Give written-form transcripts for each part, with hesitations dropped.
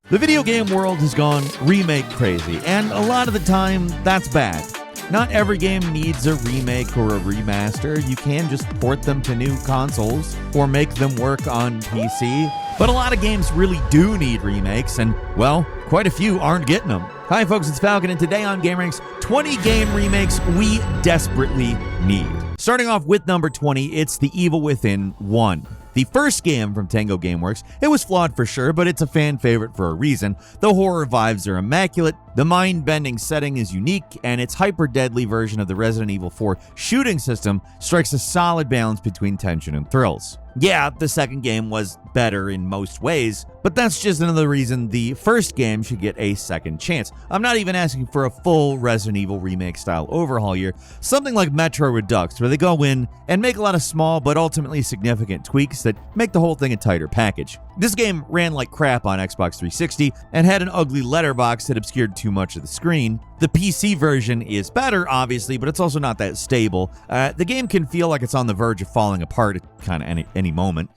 The video game world has gone remake crazy, and a lot of the time, that's bad. Not every game needs a remake or a remaster. You can just port them to new consoles or make them work on PC. But a lot of games really do need remakes, and, well, quite a few aren't getting them. Hi folks, it's Falcon, and today on GameRanks, 20 game remakes we desperately need. Starting off with number 20, it's The Evil Within 1. The first game from Tango Gameworks, it was flawed for sure, but it's a fan favorite for a reason. The horror vibes are immaculate, the mind-bending setting is unique, and its hyper-deadly version of the Resident Evil 4 shooting system strikes a solid balance between tension and thrills. Yeah, the second game was better in most ways, but that's just another reason the first game should get a second chance. I'm not even asking for a full Resident Evil remake style overhaul here, something like Metro Redux, where they go in and make a lot of small but ultimately significant tweaks that make the whole thing a tighter package. This game ran like crap on Xbox 360 and had an ugly letterbox that obscured too much of the screen. The PC version is better, obviously, but it's also not that stable. The game can feel like it's on the verge of falling apart at kind of any moment.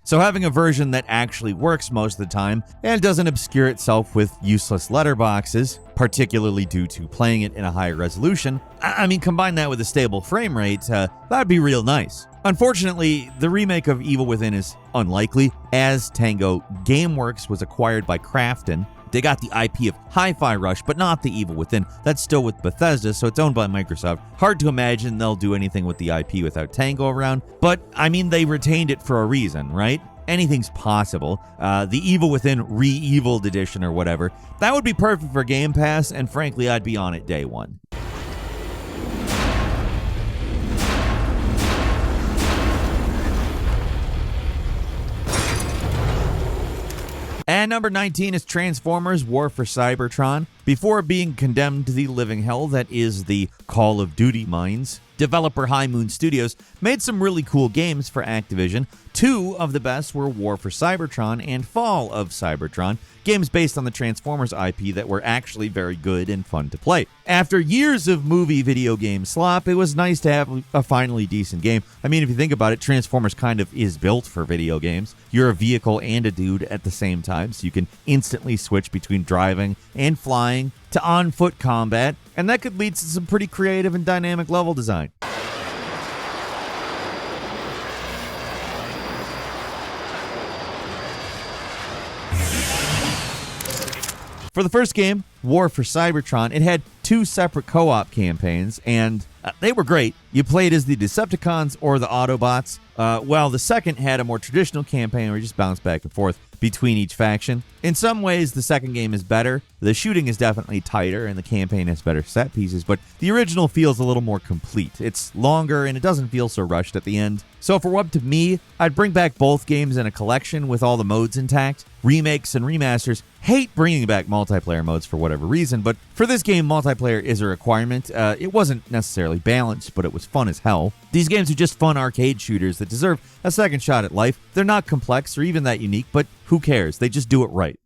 So having a version that actually works most of the time and doesn't obscure itself with useless letterboxes, particularly due to playing it in a higher resolution, I mean, combine that with a stable frame rate, that'd be real nice. Unfortunately, the remake of Evil Within is unlikely, as Tango Gameworks was acquired by Krafton. They got the IP of Hi-Fi Rush, but not the Evil Within. That's still with Bethesda, so it's owned by Microsoft. Hard to imagine they'll do anything with the IP without Tango around, but I mean, they retained it for a reason, right? Anything's possible. The Evil Within Re-Eviled Edition or whatever, that would be perfect for Game Pass, and frankly, I'd be on it day one. And number 19 is Transformers War for Cybertron. Before being condemned to the living hell that is the Call of Duty mines, developer High Moon Studios made some really cool games for Activision. Two of the best were War for Cybertron and Fall of Cybertron, games based on the Transformers IP that were actually very good and fun to play. After years of movie video game slop, it was nice to have a finally decent game. I mean, if you think about it, Transformers kind of is built for video games. You're a vehicle and a dude at the same time, so you can instantly switch between driving and flying to on-foot combat, and that could lead to some pretty creative and dynamic level design. For the first game, War for Cybertron, it had two separate co-op campaigns, and they were great. You played as the Decepticons or the Autobots, while the second had a more traditional campaign where you just bounce back and forth between each faction. In some ways, the second game is better. The shooting is definitely tighter, and the campaign has better set pieces, but the original feels a little more complete. It's longer, and it doesn't feel so rushed at the end. So if it were up to me, I'd bring back both games in a collection with all the modes intact. Remakes and remasters hate bringing back multiplayer modes for whatever reason, but for this game, multiplayer is a requirement. It wasn't necessarily balanced, but it was fun as hell. These games are just fun arcade shooters that deserve a second shot at life. They're not complex or even that unique, but who cares? They just do it right.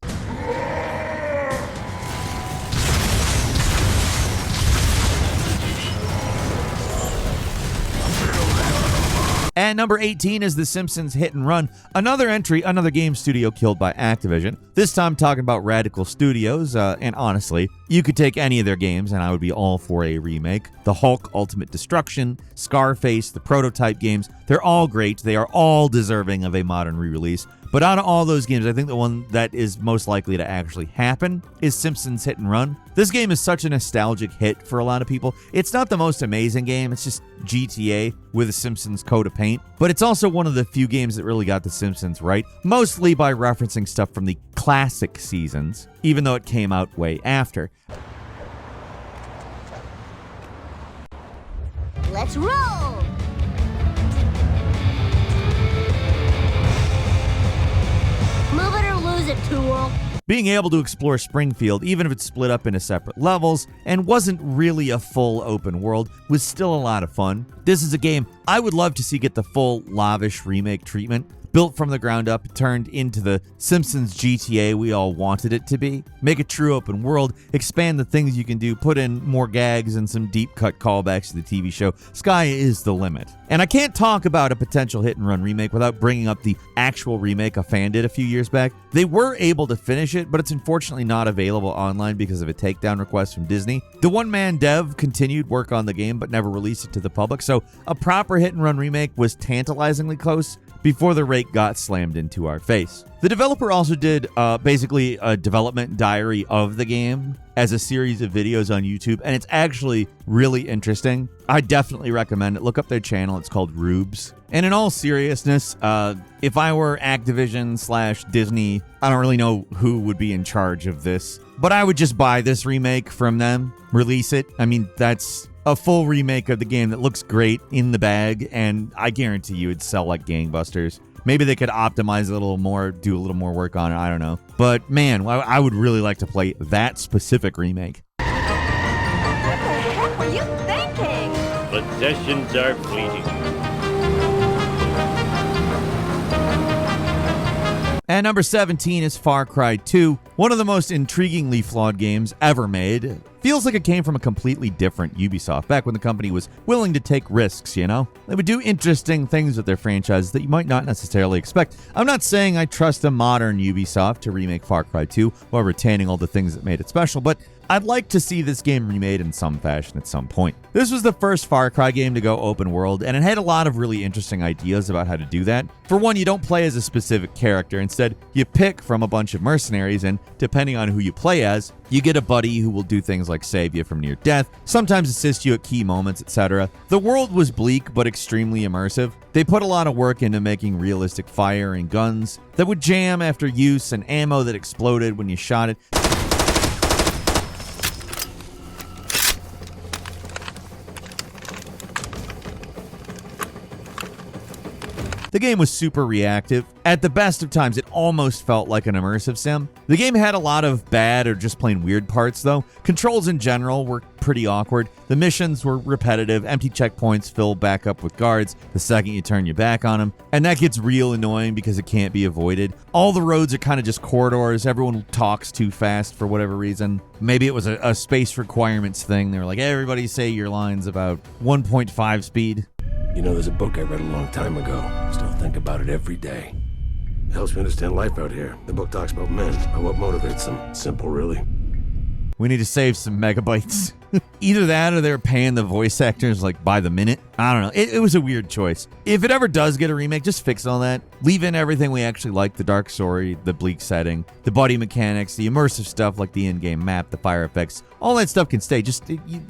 And number 18 is The Simpsons Hit and Run, another entry, another game studio killed by Activision. This time talking about Radical Studios, and honestly, you could take any of their games and I would be all for a remake. The Hulk Ultimate Destruction, Scarface, the Prototype games, they're all great. They are all deserving of a modern re-release. But out of all those games, I think the one that is most likely to actually happen is Simpsons Hit and Run. This game is such a nostalgic hit for a lot of people. It's not the most amazing game, it's just GTA with a Simpsons coat of paint. But it's also one of the few games that really got the Simpsons right, mostly by referencing stuff from the classic seasons, even though it came out way after. Let's roll! Move it or lose it, tool. Being able to explore Springfield, even if it's split up into separate levels and wasn't really a full open world, was still a lot of fun. This is a game I would love to see get the full lavish remake treatment. built from the ground up, turned into the Simpsons GTA we all wanted it to be. Make a true open world, expand the things you can do, put in more gags and some deep cut callbacks to the TV show. Sky is the limit. And I can't talk about a potential hit and run remake without bringing up the actual remake a fan did a few years back. They were able to finish it, but it's unfortunately not available online because of a takedown request from Disney. The one-man dev continued work on the game but never released it to the public, so a proper hit and run remake was tantalizingly close before the rake got slammed into our face. The developer also did basically a development diary of the game as a series of videos on YouTube, and it's actually really interesting. I definitely recommend it. Look up their channel. It's called Rubes. And in all seriousness, if I were Activision/Disney, I don't really know who would be in charge of this, but I would just buy this remake from them, release it. I mean, that's a full remake of the game that looks great in the bag, and I guarantee you it'd sell like gangbusters. Maybe they could optimize it a little more, do a little more work on it, I don't know. But man, I would really like to play that specific remake. What the heck were you thinking? Possessions are fleeting. And number 17 is Far Cry 2, one of the most intriguingly flawed games ever made. Feels like it came from a completely different Ubisoft, back when the company was willing to take risks, you know? They would do interesting things with their franchises that you might not necessarily expect. I'm not saying I trust a modern Ubisoft to remake Far Cry 2 while retaining all the things that made it special, but I'd like to see this game remade in some fashion at some point. This was the first Far Cry game to go open world, and it had a lot of really interesting ideas about how to do that. For one, you don't play as a specific character. Instead, you pick from a bunch of mercenaries, and depending on who you play as, you get a buddy who will do things like save you from near death, sometimes assist you at key moments, etc. The world was bleak but extremely immersive. They put a lot of work into making realistic fire and guns that would jam after use and ammo that exploded when you shot it. The game was super reactive. At the best of times, it almost felt like an immersive sim. The game had a lot of bad or just plain weird parts, though. Controls in general were pretty awkward. The missions were repetitive. Empty checkpoints fill back up with guards the second you turn your back on them. And that gets real annoying because it can't be avoided. All the roads are kind of just corridors. Everyone talks too fast for whatever reason. Maybe it was a space requirements thing. They were like, hey, everybody say your lines about 1.5 speed. You know, there's a book I read a long time ago. Still think about it every day. It helps me understand life out here. The book talks about men, about what motivates them. Simple, really. We need to save some megabytes. Either that or they're paying the voice actors like by the minute. I don't know. It was a weird choice. If it ever does get a remake, just fix all that. Leave in everything we actually like, the dark story, the bleak setting, the buddy mechanics, the immersive stuff like the in-game map, the fire effects. All that stuff can stay. Just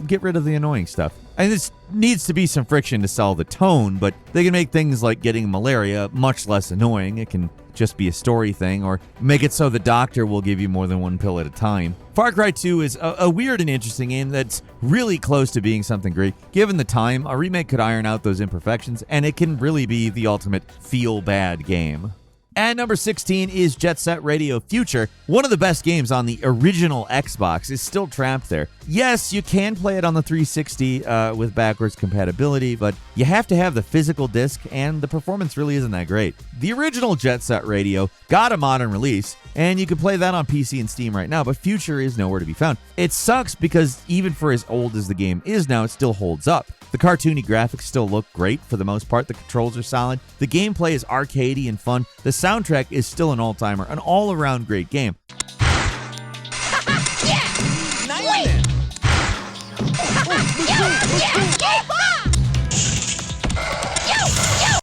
get rid of the annoying stuff. And this needs to be some friction to sell the tone, but they can make things like getting malaria much less annoying. It can just be a story thing, or make it so the doctor will give you more than one pill at a time. Far Cry 2 is a weird and interesting game that's really close to being something great. Given the time, a remake could iron out those imperfections, and it can really be the ultimate feel-bad game. And number 16 is Jet Set Radio Future. One of the best games on the original Xbox is still trapped there. Yes, you can play it on the 360 with backwards compatibility, but you have to have the physical disc, and the performance really isn't that great. The original Jet Set Radio got a modern release, and you can play that on PC and Steam right now, but Future is nowhere to be found. It sucks because even for as old as the game is now, it still holds up. The cartoony graphics still look great for the most part. The controls are solid. The gameplay is arcadey and fun. The soundtrack is still an all-timer, an all-around great game.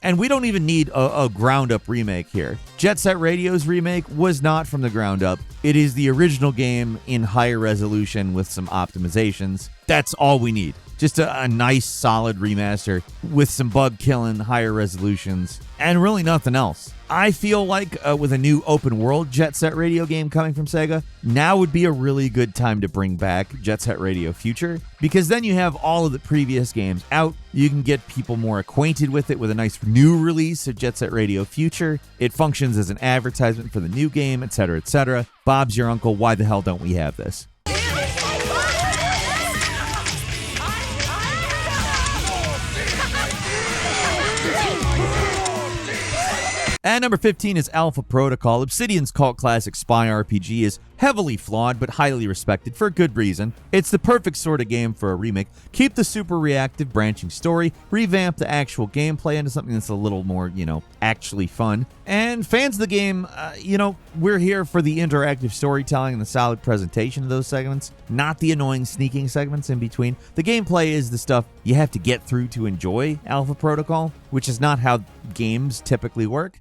And we don't even need a ground-up remake here. Jet Set Radio's remake was not from the ground up. It is the original game in higher resolution with some optimizations. That's all we need. Just a nice, solid remaster with some bug-killing, higher resolutions, and really nothing else. I feel like with a new open-world Jet Set Radio game coming from Sega, now would be a really good time to bring back Jet Set Radio Future, because then you have all of the previous games out. You can get people more acquainted with it with a nice new release of Jet Set Radio Future. It functions as an advertisement for the new game, etc., etc. Bob's your uncle. Why the hell don't we have this? At number 15 is Alpha Protocol. Obsidian's cult classic spy RPG is heavily flawed but highly respected for a good reason. It's the perfect sort of game for a remake. Keep the super reactive branching story, revamp the actual gameplay into something that's a little more, actually fun. And fans of the game, we're here for the interactive storytelling and the solid presentation of those segments, not the annoying sneaking segments in between. The gameplay is the stuff you have to get through to enjoy Alpha Protocol, which is not how games typically work.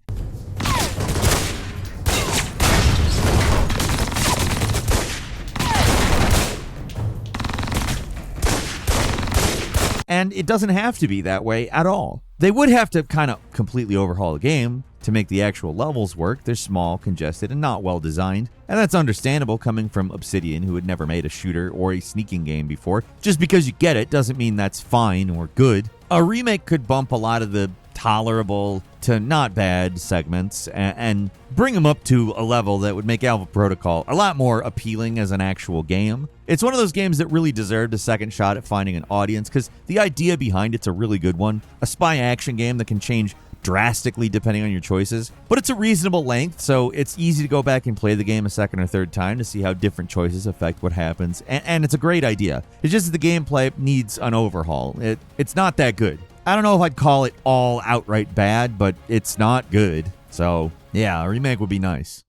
And it doesn't have to be that way at all. They would have to kind of completely overhaul the game to make the actual levels work. They're small, congested, and not well designed. And that's understandable coming from Obsidian, who had never made a shooter or a sneaking game before. Just because you get it doesn't mean that's fine or good. A remake could bump a lot of the tolerable to not bad segments and bring them up to a level that would make Alpha Protocol a lot more appealing as an actual game. It's one of those games that really deserved a second shot at finding an audience because the idea behind it's a really good one. A spy action game that can change drastically depending on your choices, but it's a reasonable length, so it's easy to go back and play the game a second or third time to see how different choices affect what happens, and it's a great idea. It's just that the gameplay needs an overhaul. It's not that good. I don't know if I'd call it all outright bad, but it's not good. So, yeah, a remake would be nice.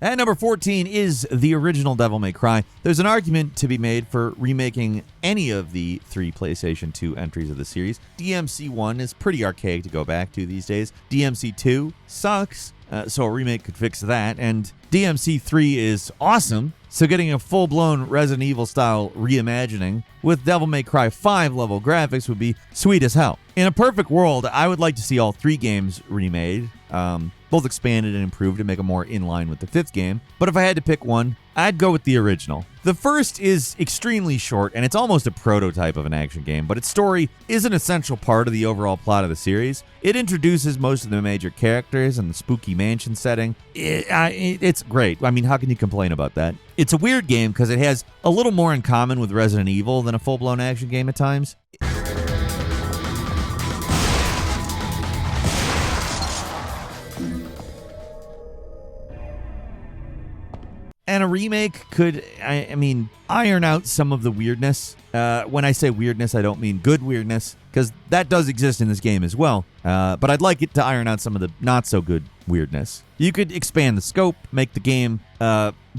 At number 14 is the original Devil May Cry. There's an argument to be made for remaking any of the 3 PlayStation 2 entries of the series. DMC 1 is pretty archaic to go back to these days. DMC 2 sucks, so a remake could fix that. And DMC 3 is awesome, so getting a full-blown Resident Evil-style reimagining with Devil May Cry 5 level graphics would be sweet as hell. In a perfect world, I would like to see all 3 games remade, both expanded and improved to make them more in line with the 5th game. But if I had to pick one, I'd go with the original. The first is extremely short, and it's almost a prototype of an action game, but its story is an essential part of the overall plot of the series. It introduces most of the major characters and the spooky mansion setting. It's great. I mean, how can you complain about that? It's a weird game because it has a little more in common with Resident Evil than a full-blown action game at times. And a remake could, iron out some of the weirdness. When I say weirdness, I don't mean good weirdness, because that does exist in this game as well. But I'd like it to iron out some of the not-so-good weirdness. You could expand the scope, make the game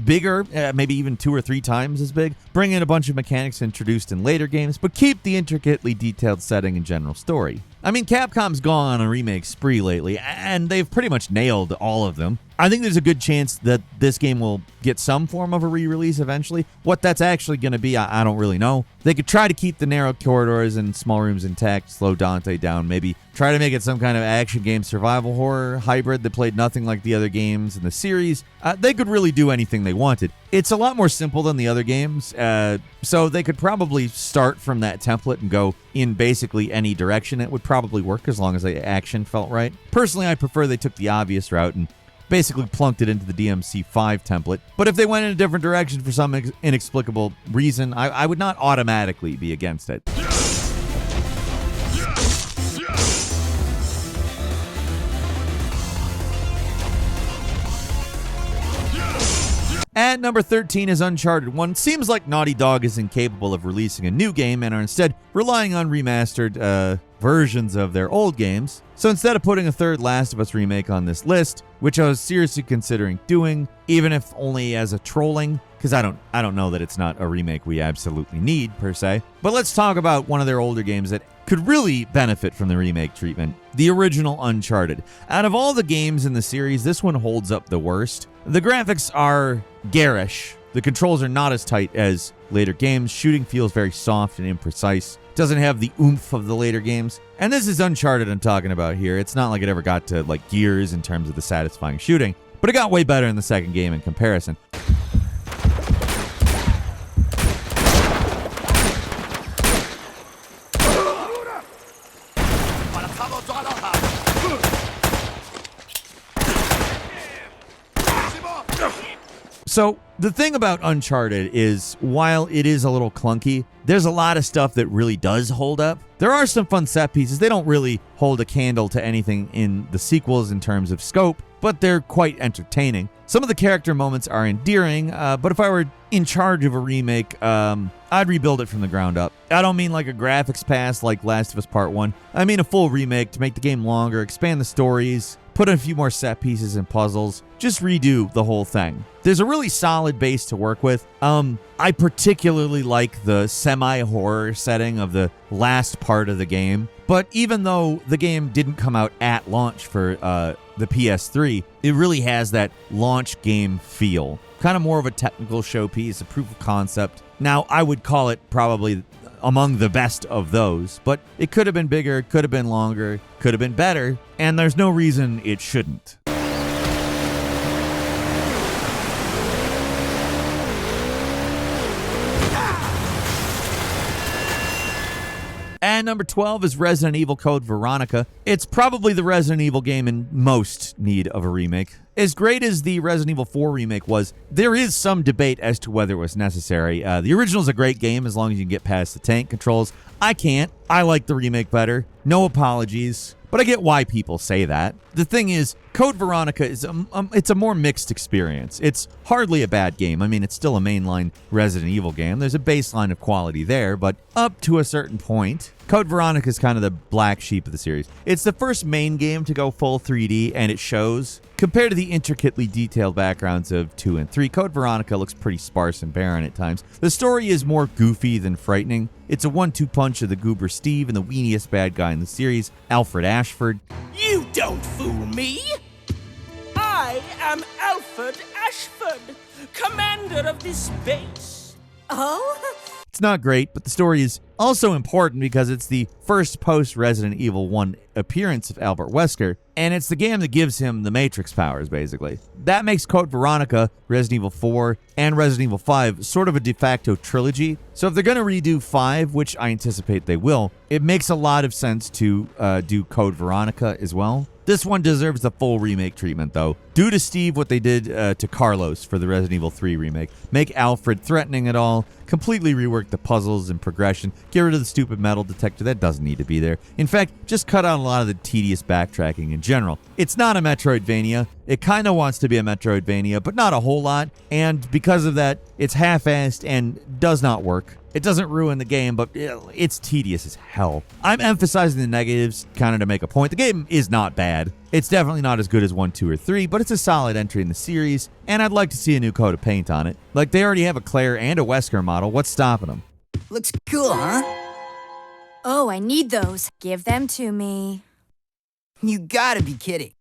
bigger, maybe even 2 or 3 times as big, bring in a bunch of mechanics introduced in later games, but keep the intricately detailed setting and general story. I mean, Capcom's gone on a remake spree lately, and they've pretty much nailed all of them. I think there's a good chance that this game will get some form of a re-release eventually. What that's actually going to be, I don't really know. They could try to keep the narrow corridors and small rooms intact, slow Dante down, maybe try to make it some kind of action game survival horror hybrid that played nothing like the other games in the series. They could really do anything they wanted. It's a lot more simple than the other games, so they could probably start from that template and go in basically any direction. It would probably work as long as the action felt right. Personally, I prefer they took the obvious route and basically plunked it into the DMC5 template. But if they went in a different direction for some inexplicable reason, I would not automatically be against it. At number 13 is Uncharted 1. Seems like Naughty Dog is incapable of releasing a new game and are instead relying on remastered versions of their old games. So instead of putting a third Last of Us remake on this list, which I was seriously considering doing, even if only as a trolling, because I don't know that it's not a remake we absolutely need per se. But let's talk about one of their older games that could really benefit from the remake treatment. The original Uncharted. Out of all the games in the series, this one holds up the worst. The graphics are garish. The controls are not as tight as later games. Shooting feels very soft and imprecise. Doesn't have the oomph of the later games. And this is Uncharted I'm talking about here. It's not like it ever got to like Gears in terms of the satisfying shooting, but it got way better in the second game in comparison. So the thing about Uncharted is, while it is a little clunky, there's a lot of stuff that really does hold up. There are some fun set pieces. They don't really hold a candle to anything in the sequels in terms of scope, but they're quite entertaining. Some of the character moments are endearing, but if I were in charge of a remake, I'd rebuild it from the ground up. I don't mean like a graphics pass like Last of Us Part 1. I mean a full remake to make the game longer, expand the stories, put in a few more set pieces and puzzles, just redo the whole thing. There's a really solid base to work with. I particularly like the semi-horror setting of the last part of the game, but even though the game didn't come out at launch for the PS3, it really has that launch game feel. Kind of more of a technical showpiece, a proof of concept. Now, I would call it probably among the best of those, but it could have been bigger, could have been longer, could have been better, and there's no reason it shouldn't. And number 12 is Resident Evil Code Veronica. It's probably the Resident Evil game in most need of a remake. As great as the Resident Evil 4 remake was, there is some debate as to whether it was necessary. The original's a great game as long as you can get past the tank controls. I can't. I like the remake better. No apologies. But I get why people say that. The thing is, Code Veronica is it's a more mixed experience. It's hardly a bad game. I mean, it's still a mainline Resident Evil game. There's a baseline of quality there, but up to a certain point, Code Veronica is kind of the black sheep of the series. It's the first main game to go full 3D, and it shows. Compared to the intricately detailed backgrounds of 2 and 3, Code Veronica looks pretty sparse and barren at times. The story is more goofy than frightening. It's a 1-2 punch of the goober Steve and the weeniest bad guy in the series, Alfred Ashford. You don't fool me! I am Alfred Ashford, commander of this base. Oh? It's not great, but the story is also important because it's the first post-Resident Evil 1 appearance of Albert Wesker, and it's the game that gives him the Matrix powers, basically. That makes Code Veronica, Resident Evil 4, and Resident Evil 5 sort of a de facto trilogy. So if they're going to redo 5, which I anticipate they will, it makes a lot of sense to do Code Veronica as well. This one deserves the full remake treatment, though. Do to Steve what they did to Carlos for the Resident Evil 3 remake. Make Alfred threatening at all, completely rework the puzzles and progression, get rid of the stupid metal detector that doesn't need to be there. In fact, just cut out a lot of the tedious backtracking in general. It's not a Metroidvania. It kind of wants to be a Metroidvania, but not a whole lot, and because of that, it's half-assed and does not work. It doesn't ruin the game, but it's tedious as hell. I'm emphasizing the negatives kind of to make a point. The game is not bad. It's definitely not as good as 1, 2, or 3, but it's a solid entry in the series, and I'd like to see a new coat of paint on it. Like, they already have a Claire and a Wesker model. What's stopping them? Looks cool, huh? Oh, I need those. Give them to me. You gotta be kidding.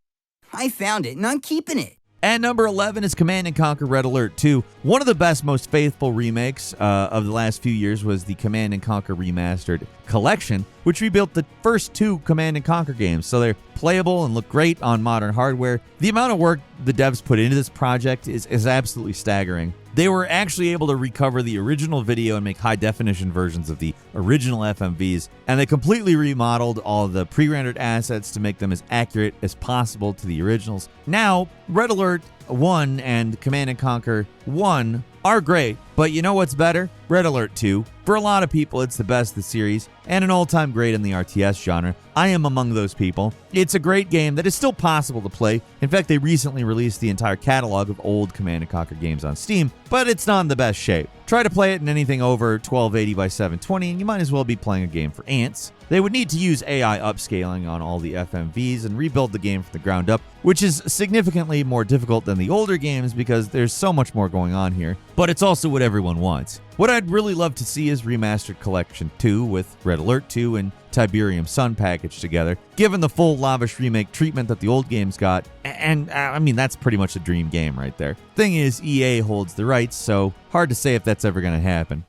I found it and I'm keeping it. And number 11 is Command & Conquer Red Alert 2. One of the best, most faithful remakes of the last few years was the Command & Conquer Remastered Collection, which rebuilt the first 2 Command & Conquer games, so they're playable and look great on modern hardware. The amount of work the devs put into this project is absolutely staggering. They were actually able to recover the original video and make high-definition versions of the original FMVs, and they completely remodeled all of the pre-rendered assets to make them as accurate as possible to the originals. Now, Red Alert 1 and Command & Conquer 1 are great, but you know what's better? Red Alert 2. For a lot of people, it's the best of the series, and an all-time great in the RTS genre. I am among those people. It's a great game that is still possible to play. In fact, they recently released the entire catalog of old Command & Conquer games on Steam, but it's not in the best shape. Try to play it in anything over 1280 by 720, and you might as well be playing a game for ants. They would need to use AI upscaling on all the FMVs and rebuild the game from the ground up, which is significantly more difficult than the older games because there's so much more going on here, but it's also what everyone wants. What I'd really love to see is Remastered Collection 2 with Red Alert 2 and Tiberium Sun packaged together, given the full lavish remake treatment that the old games got, and I mean, that's pretty much a dream game right there. Thing is, EA holds the rights, so hard to say if that's ever going to happen.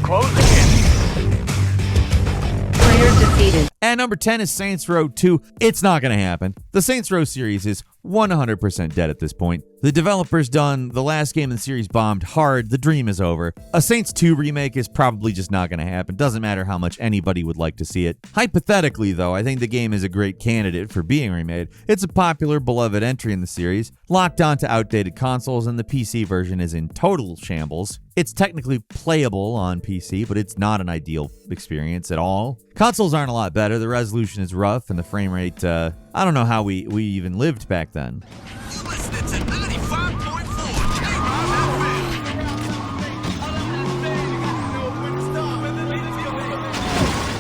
Closing in. Player defeated. And number 10 is Saints Row 2. It's not going to happen. The Saints Row series is 100% dead at this point. The developer's done, the last game in the series bombed hard, the dream is over. A Saints 2 remake is probably just not going to happen. Doesn't matter how much anybody would like to see it. Hypothetically, though, I think the game is a great candidate for being remade. It's a popular, beloved entry in the series, locked onto outdated consoles, and the PC version is in total shambles. It's technically playable on PC, but it's not an ideal experience at all. Consoles aren't a lot better, the resolution is rough, and the frame rate, I don't know how we even lived back then. You listening to 95.4 K-Rock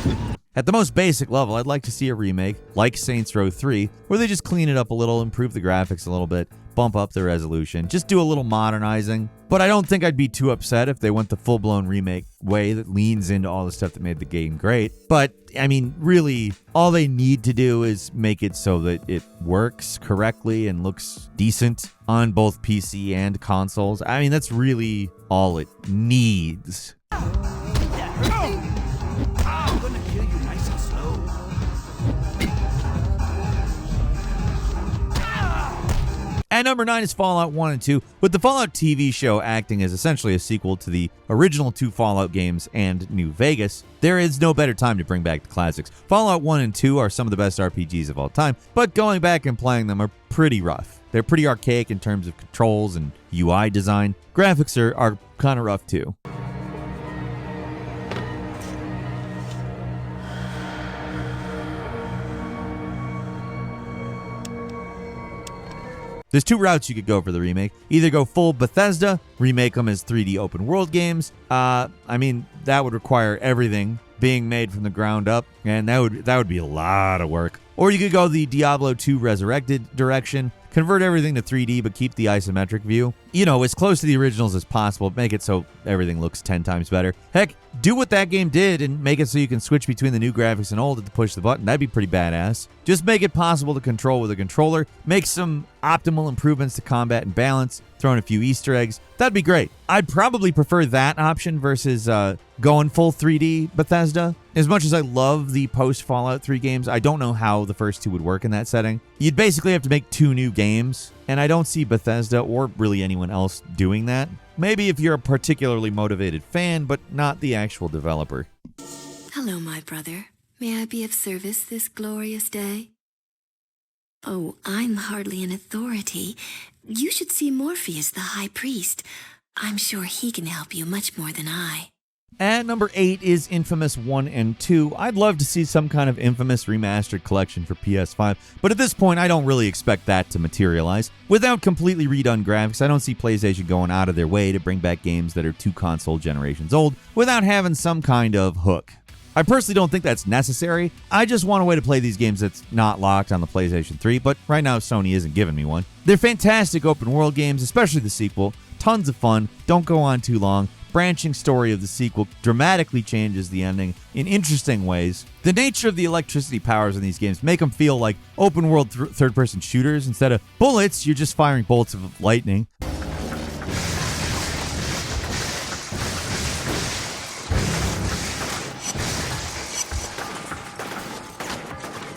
FM. At the most basic level, I'd like to see a remake, like Saints Row 3, where they just clean it up a little, improve the graphics a little bit, bump up the resolution, just do a little modernizing. But I don't think I'd be too upset if they went the full-blown remake way that leans into all the stuff that made the game great. But, I mean, really, all they need to do is make it so that it works correctly and looks decent on both PC and consoles. I mean, that's really all it needs. At number 9 is Fallout 1 and 2, with the Fallout TV show acting as essentially a sequel to the original 2 Fallout games and New Vegas. There is no better time to bring back the classics. Fallout 1 and 2 are some of the best RPGs of all time, but going back and playing them are pretty rough. They're pretty archaic in terms of controls and UI design. Graphics are kind of rough too. There's 2 routes you could go for the remake. Either go full Bethesda, remake them as 3D open world games. I mean, that would require everything being made from the ground up, and that would be a lot of work. Or you could go the Diablo 2 Resurrected direction, convert everything to 3D but keep the isometric view. You know, as close to the originals as possible, make it so everything looks 10 times better. Heck, do what that game did and make it so you can switch between the new graphics and old at the push of the button. That'd be pretty badass. Just make it possible to control with a controller, make some optimal improvements to combat and balance, throw in a few Easter eggs. That'd be great. I'd probably prefer that option versus going full 3D Bethesda. As much as I love the post-Fallout 3 games, I don't know how the first 2 would work in that setting. You'd basically have to make 2 new games, and I don't see Bethesda or really anyone else doing that. Maybe if you're a particularly motivated fan, but not the actual developer. Hello, my brother. May I be of service this glorious day? Oh, I'm hardly an authority. You should see Morpheus, the high priest. I'm sure he can help you much more than I. At number 8 is Infamous 1 and 2. I'd love to see some kind of Infamous remastered collection for PS5, but at this point I don't really expect that to materialize. Without completely redone graphics, I don't see PlayStation going out of their way to bring back games that are 2 console generations old without having some kind of hook. I personally don't think that's necessary. I just want a way to play these games that's not locked on the PlayStation 3, but right now Sony isn't giving me one. They're fantastic open world games, especially the sequel. Tons of fun, don't go on too long. Branching story of the sequel dramatically changes the ending in interesting ways. The nature of the electricity powers in these games make them feel like open world third-person shooters. Instead of bullets, you're just firing bolts of lightning.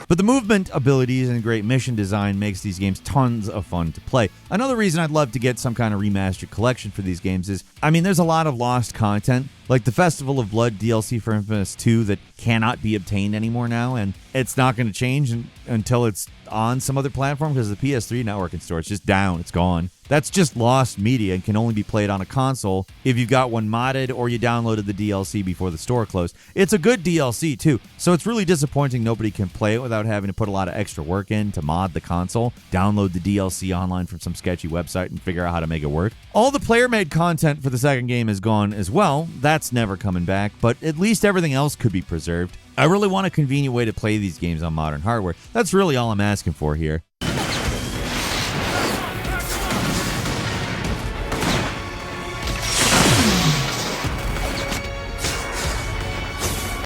But the movement abilities and great mission design makes these games tons of fun to play. Another reason I'd love to get some kind of remastered collection for these games is, I mean, there's a lot of lost content, like the Festival of Blood DLC for Infamous 2 that cannot be obtained anymore now, and it's not going to change until it's on some other platform because the PS3 network and store, it's just down, it's gone. That's just lost media and can only be played on a console if you've got one modded or you downloaded the DLC before the store closed. It's a good DLC too, so it's really disappointing nobody can play it without having to put a lot of extra work in to mod the console, download the DLC online from some sketchy website and figure out how to make it work. All the player-made content for the second game is gone as well. That's never coming back, but at least everything else could be preserved. I really want a convenient way to play these games on modern hardware. That's really all I'm asking for here.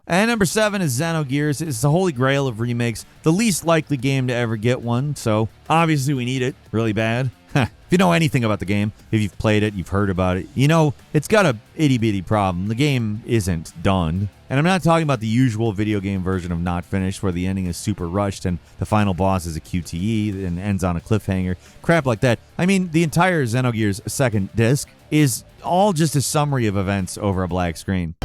And number 7 is Xenogears. It's the holy grail of remakes, the least likely game to ever get one, so obviously we need it really bad. If you know anything about the game, if you've played it, you've heard about it, you know it's got a itty-bitty problem. The game isn't done. And I'm not talking about the usual video game version of not finished where the ending is super rushed and the final boss is a QTE and ends on a cliffhanger. Crap like that. I mean, the entire Xenogears second disc is all just a summary of events over a black screen.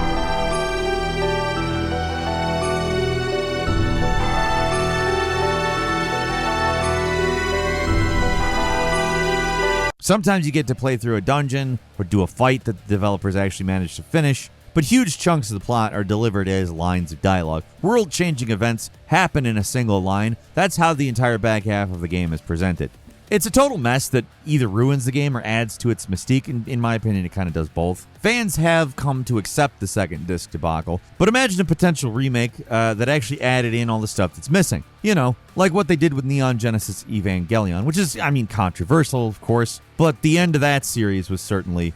Sometimes you get to play through a dungeon or do a fight that the developers actually managed to finish, but huge chunks of the plot are delivered as lines of dialogue. World-changing events happen in a single line. That's how the entire back half of the game is presented. It's a total mess that either ruins the game or adds to its mystique, and in my opinion, it kind of does both. Fans have come to accept the second disc debacle, but imagine a potential remake that actually added in all the stuff that's missing. You know, like what they did with Neon Genesis Evangelion, which is, controversial, of course, but the end of that series was certainly,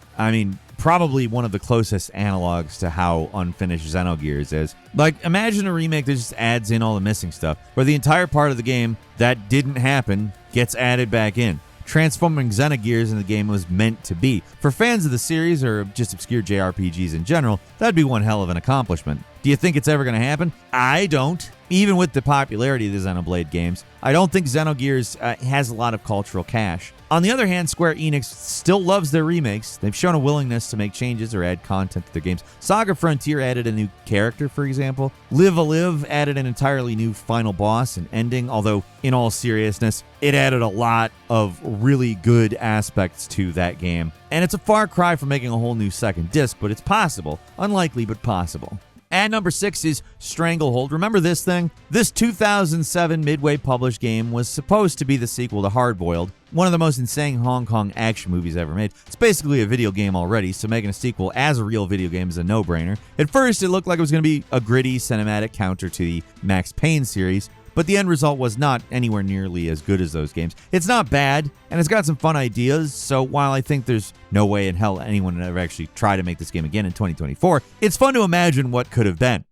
probably one of the closest analogs to how unfinished Xenogears is. Like, imagine a remake that just adds in all the missing stuff, where the entire part of the game that didn't happen gets added back in, transforming Xenogears in the game was meant to be. For fans of the series, or just obscure JRPGs in general, that'd be one hell of an accomplishment. Do you think it's ever going to happen? I don't. Even with the popularity of the Xenoblade games, I don't think Xenogears has a lot of cultural cash. On the other hand, Square Enix still loves their remakes. They've shown a willingness to make changes or add content to their games. Saga Frontier added a new character, for example. Live Alive added an entirely new final boss and ending, although in all seriousness, it added a lot of really good aspects to that game. And it's a far cry from making a whole new second disc, but it's possible. Unlikely, but possible. And number 6 is Stranglehold. Remember this thing? This 2007 Midway published game was supposed to be the sequel to Hardboiled, one of the most insane Hong Kong action movies ever made. It's basically a video game already, so making a sequel as a real video game is a no-brainer. At first, it looked like it was going to be a gritty cinematic counter to the Max Payne series, but the end result was not anywhere nearly as good as those games. It's not bad, and it's got some fun ideas, so while I think there's no way in hell anyone would ever actually try to make this game again in 2024, it's fun to imagine what could have been.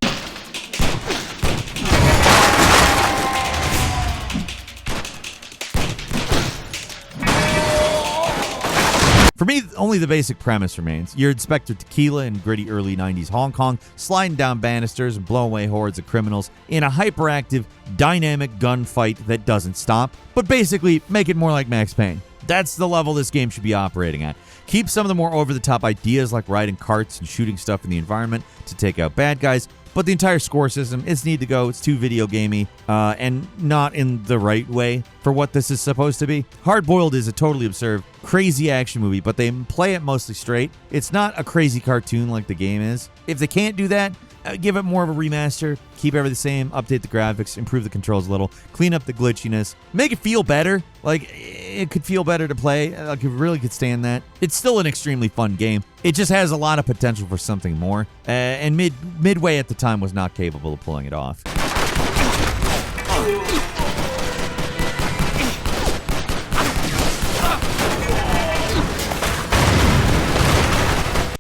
For me, only the basic premise remains. You're Inspector Tequila in gritty early 90s Hong Kong, sliding down banisters and blowing away hordes of criminals in a hyperactive, dynamic gunfight that doesn't stop, but basically make it more like Max Payne. That's the level this game should be operating at. Keep some of the more over-the-top ideas like riding carts and shooting stuff in the environment to take out bad guys, but the entire score system is need to go. It's too video gamey and not in the right way for what this is supposed to be. Hardboiled is a totally absurd, crazy action movie, but they play it mostly straight. It's not a crazy cartoon like the game is. If they can't do that, give it more of a remaster, keep everything the same, update the graphics, improve the controls a little, clean up the glitchiness, make it feel better. Like, it could feel better to play. Like, it really could stand that. It's still an extremely fun game. It just has a lot of potential for something more. And Midway at the time was not capable of pulling it off.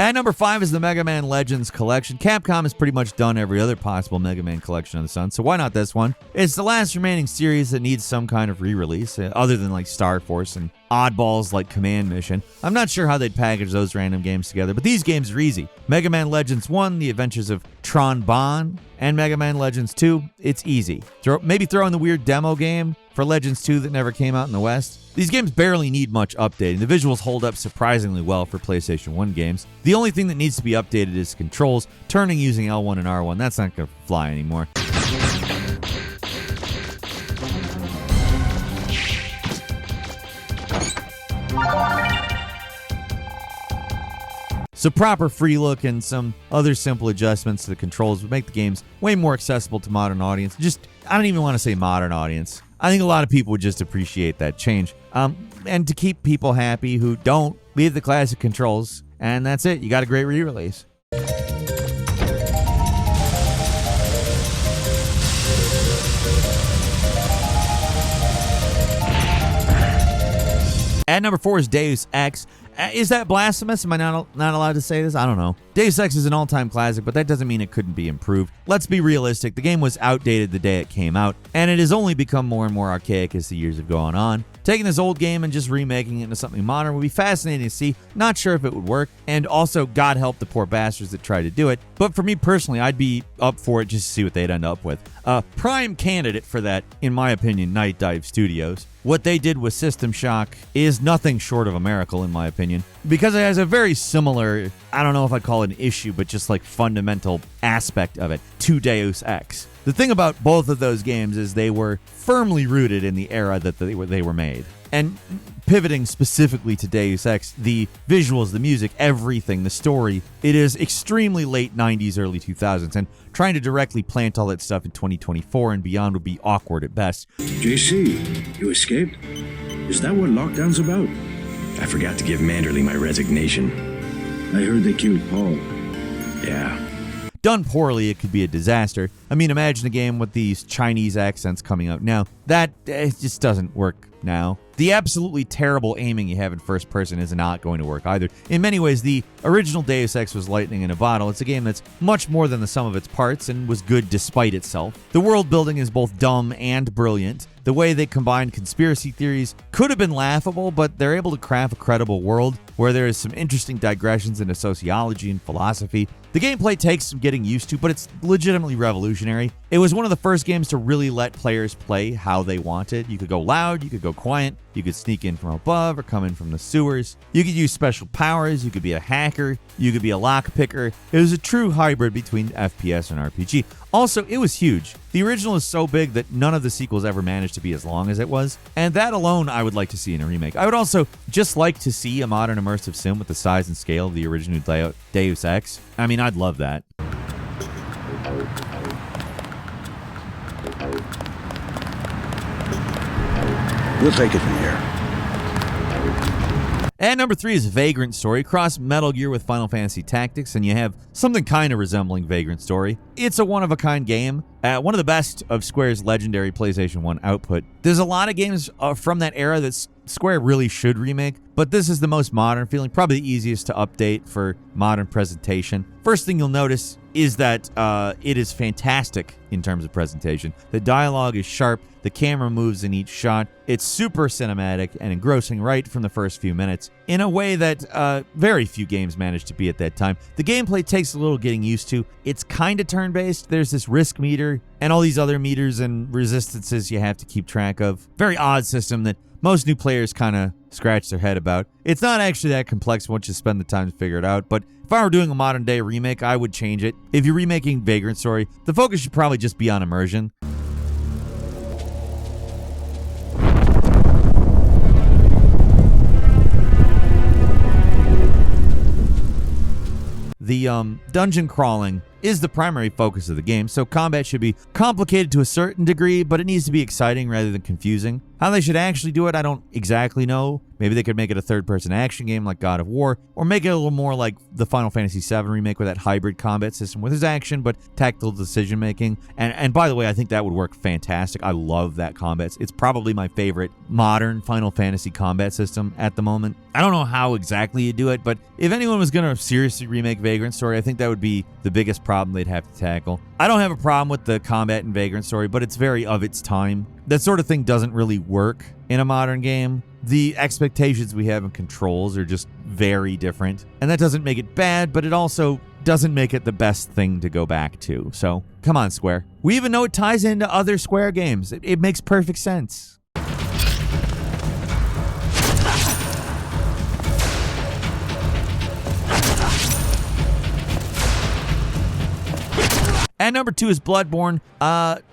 At number 5 is the Mega Man Legends collection. Capcom has pretty much done every other possible Mega Man collection under the sun, so why not this one? It's the last remaining series that needs some kind of re-release, other than like Star Force and oddballs like Command Mission. I'm not sure how they'd package those random games together, but these games are easy. Mega Man Legends 1, The Adventures of Tron Bonne, and Mega Man Legends 2, it's easy. Maybe throw in the weird demo game for Legends 2 that never came out in the West. These games barely need much updating. The visuals hold up surprisingly well for PlayStation 1 games. The only thing that needs to be updated is controls, turning using L1 and R1. That's not going to fly anymore. So proper free look and some other simple adjustments to the controls would make the games way more accessible to modern audience. I don't even want to say modern audience. I think a lot of people would just appreciate that change. And to keep people happy who don't, leave the classic controls, and that's it. You got a great re-release. At number 4 is Deus Ex. Is that blasphemous? Am I not allowed to say this? I don't know. Deus Ex is an all-time classic, but that doesn't mean it couldn't be improved. Let's be realistic. The game was outdated the day it came out, and it has only become more and more archaic as the years have gone on. Taking this old game and just remaking it into something modern would be fascinating to see. Not sure if it would work, and also, God help the poor bastards that tried to do it. But for me personally, I'd be up for it just to see what they'd end up with. Prime candidate for that, in my opinion, Night Dive Studios. What they did with System Shock is nothing short of a miracle, in my opinion, because it has a very similar, I don't know if I'd call it an issue, but just like fundamental aspect of it, to Deus Ex. The thing about both of those games is they were firmly rooted in the era that they were made. And pivoting specifically to Deus Ex, the visuals, the music, everything, the story, it is extremely late 90s, early 2000s, and trying to directly plant all that stuff in 2024 and beyond would be awkward at best. JC, you escaped? Is that what lockdown's about? I forgot to give Manderley my resignation. I heard they killed Paul. Yeah. Done poorly, it could be a disaster. I mean, imagine a game with these Chinese accents coming out now. That it just doesn't work now. The absolutely terrible aiming you have in first person is not going to work either. In many ways, the original Deus Ex was lightning in a bottle. It's a game that's much more than the sum of its parts and was good despite itself. The world building is both dumb and brilliant. The way they combine conspiracy theories could have been laughable, but they're able to craft a credible world where there is some interesting digressions into sociology and philosophy. The gameplay takes some getting used to, but it's legitimately revolutionary. It was one of the first games to really let players play how they wanted. You could go loud, you could go quiet, you could sneak in from above or come in from the sewers. You could use special powers, you could be a hacker, you could be a lockpicker. It was a true hybrid between FPS and RPG. Also, it was huge. The original is so big that none of the sequels ever managed to be as long as it was, and that alone I would like to see in a remake. I would also just like to see a modern immersive sim with the size and scale of the original Deus Ex. I mean, I'd love that. We'll take it from here. And number 3 is Vagrant Story. Cross Metal Gear with Final Fantasy Tactics, and you have something kind of resembling Vagrant Story. It's a one-of-a-kind game, one of the best of Square's legendary PlayStation 1 output. There's a lot of games from that era that Square really should remake, but this is the most modern feeling, probably the easiest to update for modern presentation. First thing you'll notice is that it is fantastic in terms of presentation. The dialogue is sharp, the camera moves in each shot. It's super cinematic and engrossing right from the first few minutes in a way that very few games managed to be at that time. The gameplay takes a little getting used to. It's kind of turn-based. There's this risk meter and all these other meters and resistances you have to keep track of. Very odd system that most new players kind of scratch their head about. It's not actually that complex once you spend the time to figure it out, but if I were doing a modern day remake, I would change it. If you're remaking Vagrant Story, the focus should probably just be on immersion. The dungeon crawling is the primary focus of the game, so combat should be complicated to a certain degree, but it needs to be exciting rather than confusing. How they should actually do it, I don't exactly know. Maybe they could make it a third-person action game like God of War, or make it a little more like the Final Fantasy VII remake with that hybrid combat system with his action but tactical decision-making. And by the way, I think that would work fantastic. I love that combat. It's probably my favorite modern Final Fantasy combat system at the moment. I don't know how exactly you do it, but if anyone was going to seriously remake Vagrant Story, I think that would be the biggest problem they'd have to tackle. I don't have a problem with the combat in Vagrant Story, but it's very of its time. That sort of thing doesn't really work in a modern game. The expectations we have in controls are just very different. And that doesn't make it bad, but it also doesn't make it the best thing to go back to. So, come on, Square. We even know it ties into other Square games. It makes perfect sense. And number 2 is Bloodborne.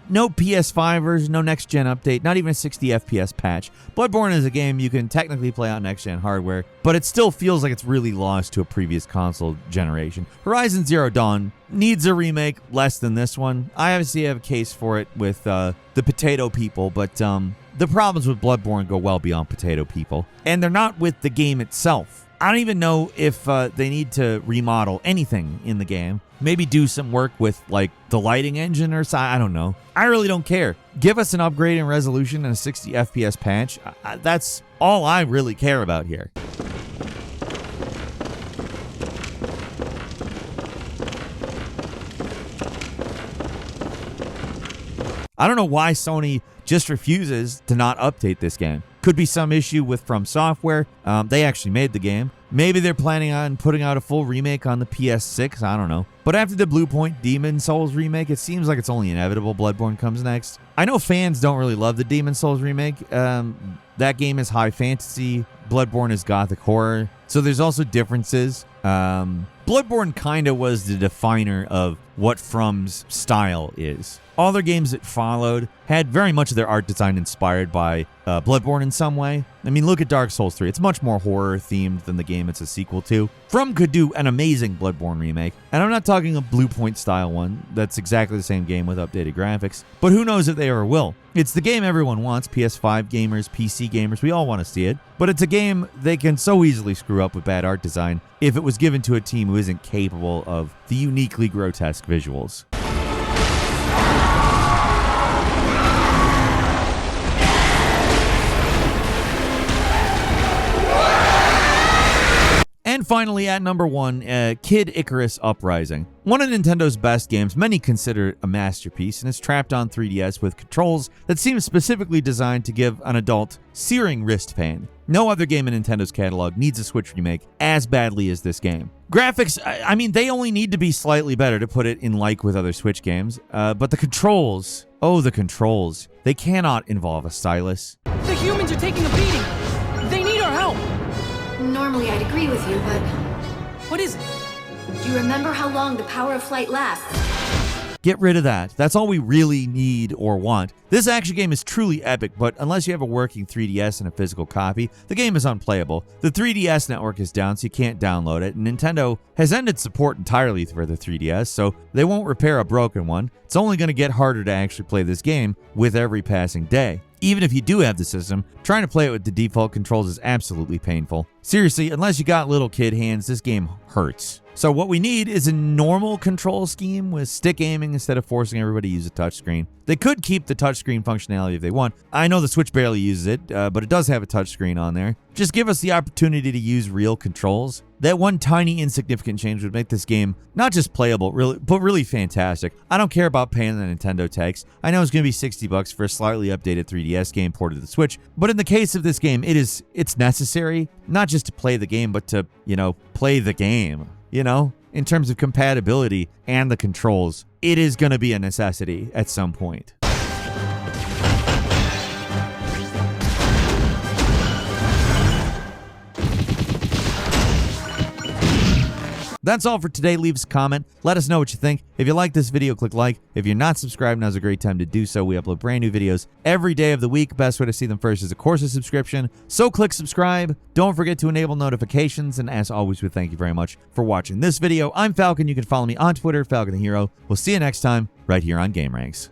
No PS5 version, no next-gen update, not even a 60 FPS patch. Bloodborne is a game you can technically play on next-gen hardware, but it still feels like it's really lost to a previous console generation. Horizon Zero Dawn needs a remake less than this one. I obviously have a case for it with the potato people, but the problems with Bloodborne go well beyond potato people. And they're not with the game itself. I don't even know if they need to remodel anything in the game. Maybe do some work with, like, the lighting engine or something. I don't know. I really don't care. Give us an upgrade in resolution and a 60 FPS patch. That's all I really care about here. I don't know why Sony just refuses to not update this game. Could be some issue with From Software. They actually made the game. Maybe they're planning on putting out a full remake on the PS6. I don't know. But after the Blue Point Demon Souls remake, it seems like it's only inevitable Bloodborne comes next. I know fans don't really love the Demon Souls remake. That game is high fantasy. Bloodborne is gothic horror. So there's also differences. Bloodborne kind of was the definer of what From's style is. All their games that followed had very much of their art design inspired by Bloodborne in some way. I mean, look at Dark Souls 3. It's much more horror-themed than the game it's a sequel to. From could do an amazing Bloodborne remake, and I'm not talking a Blue Point-style one that's exactly the same game with updated graphics, but who knows if they ever will. It's the game everyone wants, PS5 gamers, PC gamers, we all want to see it, but it's a game they can so easily screw up with bad art design if it was given to a team who isn't capable of the uniquely grotesque visuals. And finally, at number 1, Kid Icarus Uprising. One of Nintendo's best games, many consider it a masterpiece, and is trapped on 3DS with controls that seem specifically designed to give an adult searing wrist pain. No other game in Nintendo's catalog needs a Switch remake as badly as this game. Graphics, I mean, they only need to be slightly better to put it in like with other Switch games, but the controls, the controls, they cannot involve a stylus. The humans are taking a beating. They need our help. Normally I'd agree with you, but What is it? do you remember how long the power of flight lasts? Get rid of that. That's all we really need or want. This action game is truly epic, but unless you have a working 3DS and a physical copy, the game is unplayable. The 3DS network is down, so you can't download it, and Nintendo has ended support entirely for the 3DS, so they won't repair a broken one. It's only going to get harder to actually play this game with every passing day. Even if you do have the system, trying to play it with the default controls is absolutely painful. Seriously, unless you got little kid hands, this game hurts. So what we need is a normal control scheme with stick aiming instead of forcing everybody to use a touchscreen. They could keep the touchscreen functionality if they want. I know the Switch barely uses it, but it does have a touchscreen on there. Just give us the opportunity to use real controls. That one tiny insignificant change would make this game not just playable, but really fantastic. I don't care about paying the Nintendo tax. I know it's going to be $60 for a slightly updated 3DS game ported to the Switch, but in the case of this game, it's necessary, not just to play the game, but to, play the game. In terms of compatibility and the controls, it is going to be a necessity at some point. That's all for today. Leave us a comment. Let us know what you think. If you like this video, click like. If you're not subscribed, now's a great time to do so. We upload brand new videos every day of the week. Best way to see them first is, of course, a subscription. So click subscribe. Don't forget to enable notifications. And as always, we thank you very much for watching this video. I'm Falcon. You can follow me on Twitter, Falcon the Hero. We'll see you next time right here on Game Ranks.